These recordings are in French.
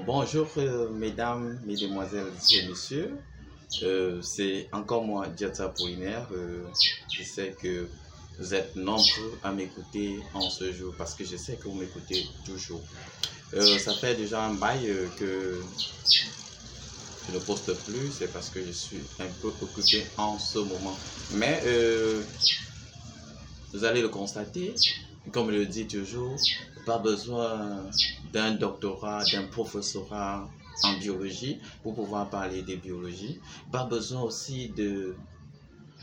Bonjour mesdames, mesdemoiselles et messieurs. C'est encore moi, Diata Poulinaire. Je sais que vous êtes nombreux à m'écouter en ce jour parce que je sais que vous m'écoutez toujours. Ça fait déjà un bail que je ne poste plus, c'est parce que je suis un peu occupé en ce moment. Mais vous allez le constater, comme je le dis toujours, pas besoin d'un doctorat, d'un professorat en biologie pour pouvoir parler de biologie. Pas besoin aussi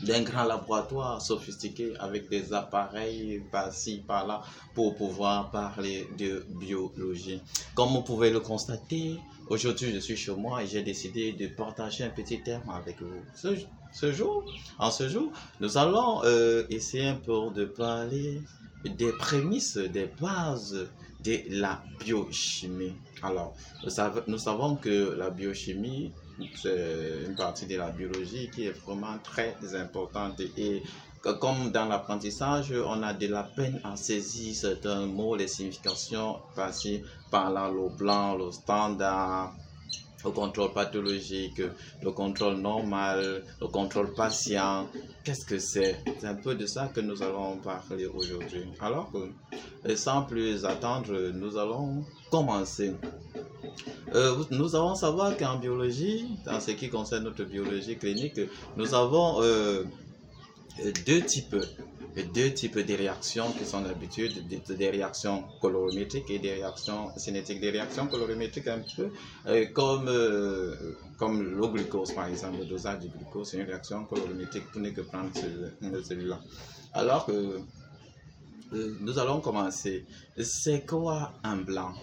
d'un grand laboratoire sophistiqué avec des appareils par-ci, par-là pour pouvoir parler de biologie. Comme vous pouvez le constater, aujourd'hui je suis chez moi et j'ai décidé de partager un petit terme avec vous. En ce jour, nous allons essayer un peu de parler des prémices, des bases de la biochimie. Alors, nous savons que la biochimie, c'est une partie de la biologie qui est vraiment très importante et comme dans l'apprentissage, on a de la peine à saisir certains mots, les significations par-ci, par-là, le blanc, le standard, le contrôle pathologique, le contrôle normal, le contrôle patient. Qu'est-ce que c'est? C'est un peu de ça que nous allons parler aujourd'hui. Alors que, sans plus attendre, nous allons commencer. Nous allons savoir qu'en biologie, dans ce qui concerne notre biologie clinique, nous avons deux types de réactions qui sont d'habitude des réactions colorimétriques et des réactions cinétiques. Des réactions colorimétriques un peu comme le glucose par exemple. Le dosage du glucose, c'est une réaction colorimétrique. Vous n'avez que prendre celui-là. Alors que nous allons commencer. C'est quoi un blanc?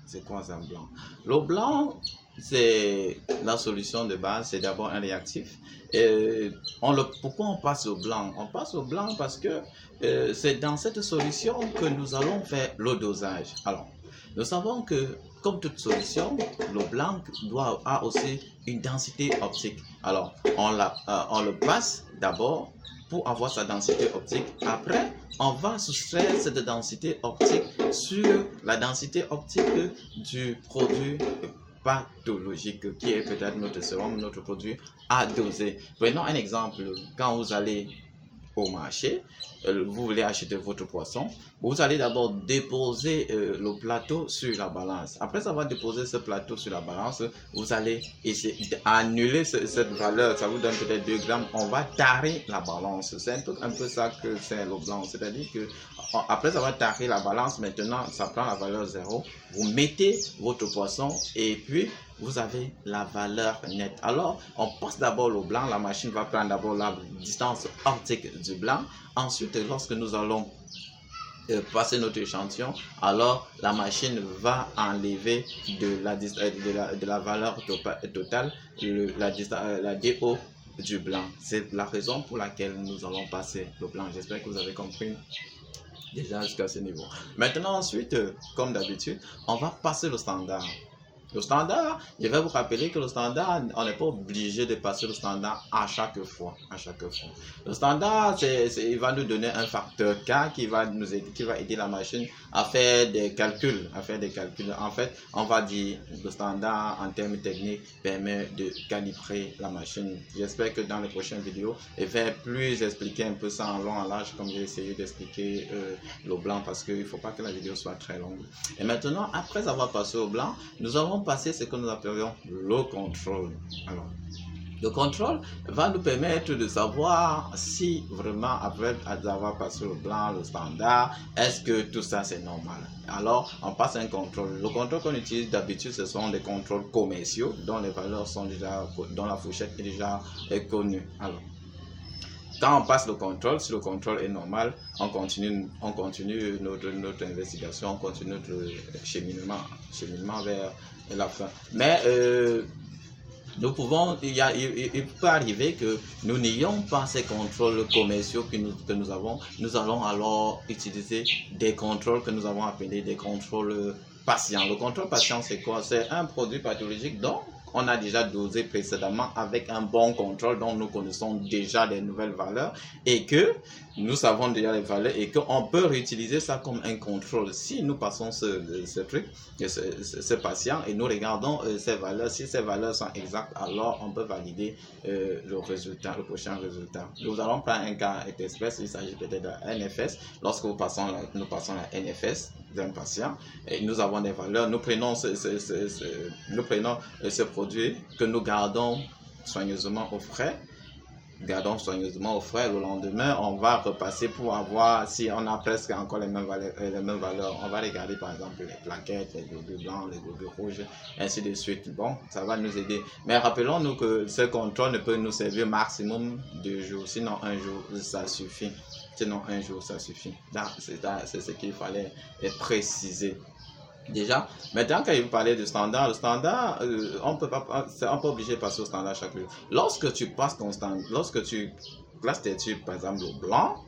C'est quoi un blanc? Le blanc, c'est la solution de base, c'est d'abord un réactif. Pourquoi on passe au blanc? On passe au blanc parce que c'est dans cette solution que nous allons faire le dosage. Alors, nous savons que, comme toute solution, le blanc a aussi une densité optique. Alors, on le passe d'abord pour avoir sa densité optique. Après, on va soustraire cette densité optique sur la densité optique du produit pathologique qui est peut-être notre sérum, notre produit à doser. Prenons un exemple. Quand vous allez au marché, vous voulez acheter votre poisson, vous allez d'abord déposer le plateau sur la balance. Après avoir déposé ce plateau sur la balance, vous allez essayer d'annuler cette valeur. Ça vous donne peut-être 2 grammes. On va tarer la balance. C'est un peu ça que c'est le blanc. C'est-à-dire que après avoir taré la balance, maintenant ça prend la valeur 0. Vous mettez votre poisson et puis vous avez la valeur nette. Alors, on passe d'abord le blanc. La machine va prendre d'abord la distance optique du blanc. Ensuite, lorsque nous allons passer notre échantillon, alors la machine va enlever de la valeur totale la DO du blanc. C'est la raison pour laquelle nous allons passer le blanc. J'espère que vous avez compris déjà jusqu'à ce niveau. Maintenant, ensuite, comme d'habitude, on va passer le standard. Le standard, je vais vous rappeler que le standard, on n'est pas obligé de passer le standard à chaque fois. Le standard, il va nous donner un facteur K qui va aider la machine à faire des calculs. En fait, on va dire le standard en termes techniques permet de calibrer la machine. J'espère que dans les prochaines vidéos, je vais plus expliquer un peu ça en long, en large, comme j'ai essayé d'expliquer le blanc parce qu'il ne faut pas que la vidéo soit très longue. Et maintenant, après avoir passé au blanc, nous allons passer ce que nous appelons le contrôle. Alors, le contrôle va nous permettre de savoir si vraiment après avoir passé le blanc, le standard, est-ce que tout ça c'est normal. Alors, on passe un contrôle. Le contrôle qu'on utilise d'habitude, ce sont des contrôles commerciaux dont les valeurs sont déjà, dont la fourchette est déjà connue. Alors, quand on passe le contrôle, si le contrôle est normal, on continue notre investigation, on continue notre cheminement vers la fin. Mais il peut arriver que nous n'ayons pas ces contrôles commerciaux que nous avons. Nous allons alors utiliser des contrôles que nous avons appelés des contrôles patients. Le contrôle patient, c'est quoi? C'est un produit pathologique dont on a déjà dosé précédemment avec un bon contrôle, donc nous connaissons déjà les nouvelles valeurs et que nous savons déjà les valeurs et qu'on peut réutiliser ça comme un contrôle. Si nous passons ce truc, ce patient et nous regardons ces valeurs, si ces valeurs sont exactes, alors on peut valider le résultat, le prochain résultat. Nous allons prendre un cas express, il s'agit peut-être d'un NFS. Lorsque nous passons la NFS d'un patient et nous avons des valeurs, nous prenons ce produit que nous gardons soigneusement au frais. Le lendemain, on va repasser pour avoir, si on a presque encore les mêmes valeurs, on va regarder par exemple les plaquettes, les globules blancs, les globules rouges, ainsi de suite. Bon, ça va nous aider. Mais rappelons-nous que ce contrôle ne peut nous servir maximum 2 jours, sinon un jour, ça suffit. Là, c'est ce qu'il fallait préciser. Déjà, maintenant quand vous parlez du standard, le standard, on peut obligé de passer au standard chaque jour. Lorsque tu passes ton standard, lorsque tu classes tes tubes, par exemple au blanc,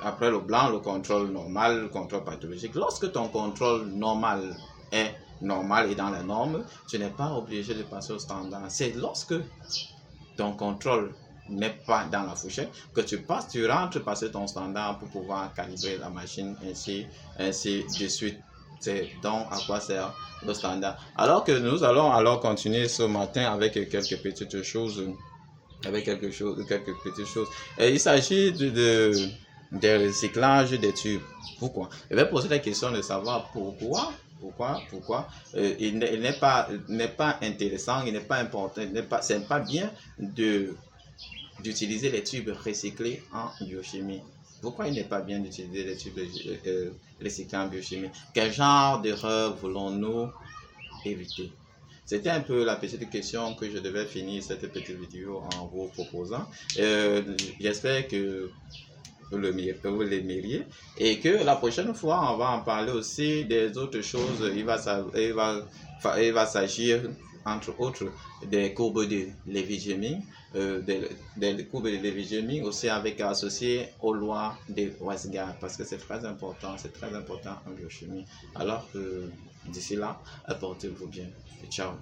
après le blanc, le contrôle normal, le contrôle pathologique, lorsque ton contrôle normal est normal et dans les normes, tu n'es pas obligé de passer au standard. C'est lorsque ton contrôle n'est pas dans la fourchette que tu rentres passer ton standard pour pouvoir calibrer la machine, ainsi de suite. C'est donc à quoi sert le standard. Alors que nous allons continuer ce matin avec quelques petites choses. Et il s'agit des recyclages des tubes. Pourquoi? Je vais poser la question de savoir pourquoi il n'est pas intéressant, il n'est pas important, c'est pas bien d'utiliser les tubes recyclés en biochimie. Pourquoi il n'est pas bien d'utiliser les tubes recyclés en biochimie? Quel genre d'erreur voulons-nous éviter? C'était un peu la petite question que je devais finir cette petite vidéo en vous proposant. J'espère que vous l'aimeriez et que la prochaine fois, on va en parler aussi des autres choses. Il va s'agir entre autres des courbes de Lévy-Geming, des courbes de Lévy-Geming aussi associées aux lois de Weisgard, parce que c'est très important en biochimie. Alors d'ici là, portez-vous bien. Ciao.